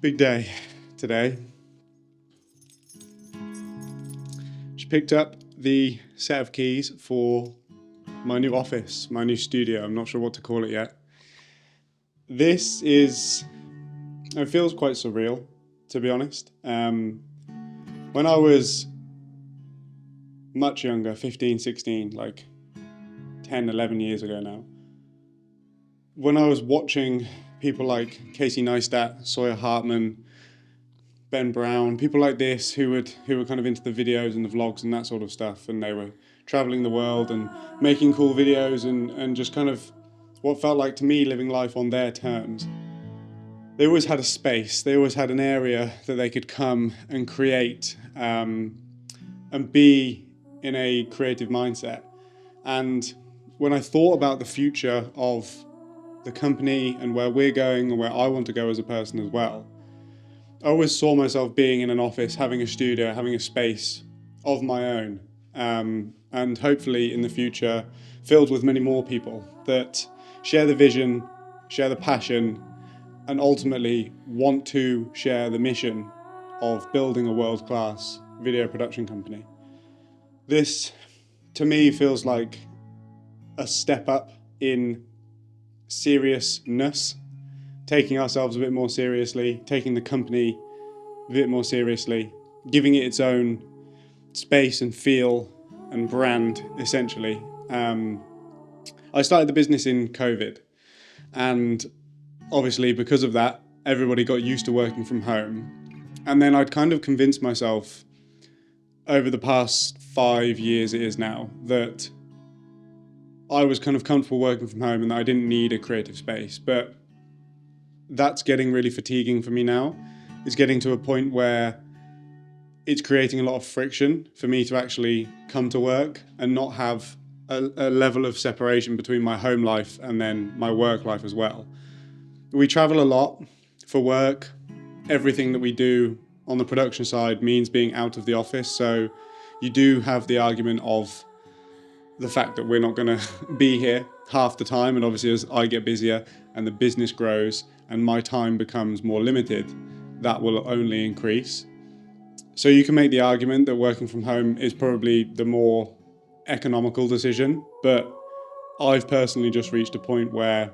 Big day today. Just picked up the set of keys for my new office, my new studio. I'm not sure what to call it yet. It feels quite surreal, to be honest. When I was much younger, 15, 16, like 10, 11 years ago now, when I was watching people like Casey Neistat, Sawyer Hartman, Ben Brown, people like this who were kind of into the videos and the vlogs and that sort of stuff, and they were traveling the world and making cool videos and just kind of what felt like to me living life on their terms. They always had a space, they always had an area that they could come and create and be in a creative mindset. And when I thought about the future of the company and where we're going and where I want to go as a person as well, I always saw myself being in an office, having a studio, having a space of my own, and hopefully in the future filled with many more people that share the vision, share the passion, and ultimately want to share the mission of building a world-class video production company. This, to me, feels like a step up in seriousness, taking ourselves a bit more seriously, taking the company a bit more seriously, giving it its own space and feel and brand, essentially. I started the business in COVID, and obviously because of that, everybody got used to working from home. And then I'd kind of convinced myself over the past 5 years it is now, that I was kind of comfortable working from home and that I didn't need a creative space. But that's getting really fatiguing for me now. It's getting to a point where it's creating a lot of friction for me to actually come to work and not have a level of separation between my home life and then my work life as well. We travel a lot for work. Everything that we do on the production side means being out of the office. So you do have the argument of the fact that we're not going to be here half the time, and obviously as I get busier and the business grows and my time becomes more limited, that will only increase. So you can make the argument that working from home is probably the more economical decision, but I've personally just reached a point where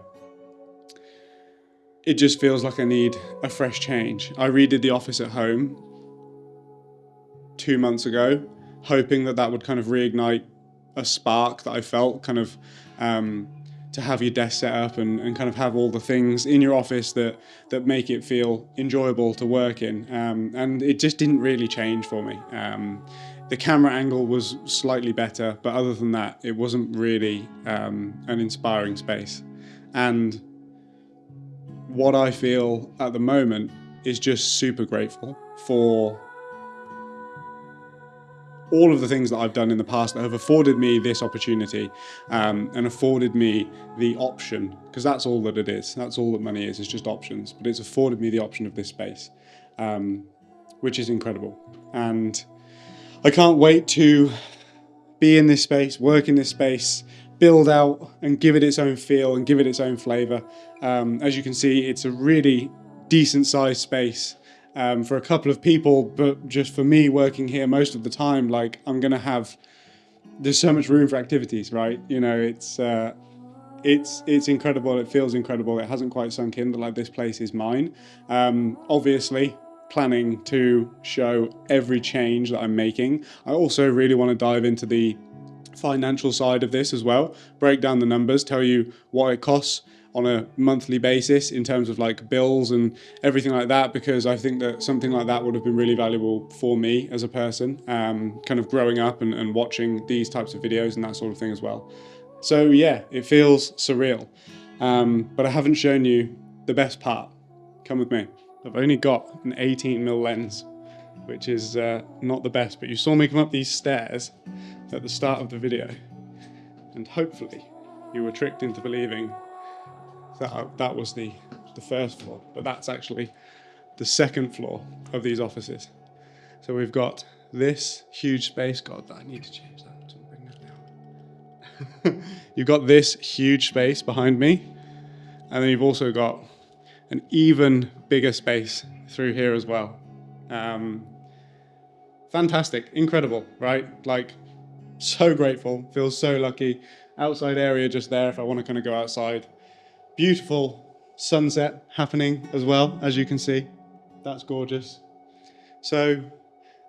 it just feels like I need a fresh change. I redid The Office at home 2 months ago, hoping that would kind of reignite a spark that I felt, kind of to have your desk set up and kind of have all the things in your office that make it feel enjoyable to work in. And it just didn't really change for me. The camera angle was slightly better, but other than that, it wasn't really an inspiring space. And what I feel at the moment is just super grateful for all of the things that I've done in the past that have afforded me this opportunity and afforded me the option, because that's all that it is. That's all that money is just options. But it's afforded me the option of this space, which is incredible. And I can't wait to be in this space, work in this space, build out and give it its own feel and give it its own flavour. As you can see, it's a really decent sized space. For a couple of people, but just for me working here most of the time, like there's so much room for activities, right? You know, it's incredible. It feels incredible. It hasn't quite sunk in that like this place is mine. Obviously, planning to show every change that I'm making. I also really want to dive into the financial side of this as well, break down the numbers, tell you what it costs on a monthly basis in terms of like bills and everything like that, because I think that something like that would have been really valuable for me as a person, kind of growing up and watching these types of videos and that sort of thing as well. So yeah, it feels surreal, but I haven't shown you the best part. Come with me. I've only got an 18mm lens, which is not the best, but you saw me come up these stairs at the start of the video, and hopefully you were tricked into believing that was the first floor, but that's actually the second floor of these offices. So we've got this huge space. God, I need to change that. Bring that down. You've got this huge space behind me, and then you've also got an even bigger space through here as well. Fantastic, incredible, right? Like, so grateful, feel so lucky. Outside area just there if I want to kind of go outside. Beautiful sunset happening as well, as you can see. That's gorgeous. So,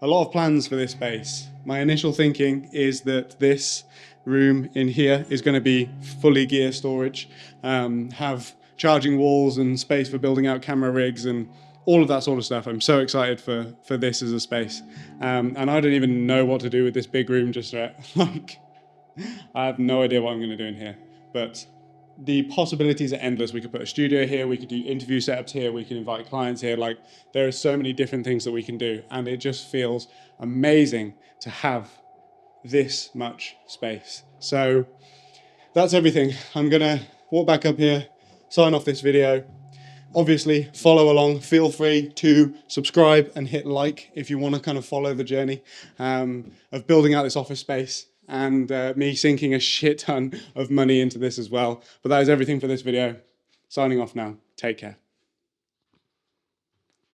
a lot of plans for this space. My initial thinking is that this room in here is going to be fully gear storage, have charging walls and space for building out camera rigs and all of that sort of stuff. I'm so excited for this as a space. And I don't even know what to do with this big room just yet. Like, I have no idea what I'm going to do in here. But the possibilities are endless. We could put a studio here, we could do interview setups here, we can invite clients here. Like, there are so many different things that we can do, and it just feels amazing to have this much space. So that's everything. I'm gonna walk back up here, sign off this video. Obviously, follow along. Feel free to subscribe and hit like if you want to kind of follow the journey of building out this office space and me sinking a shit ton of money into this as well. But that is everything for this video. Signing off now. Take care.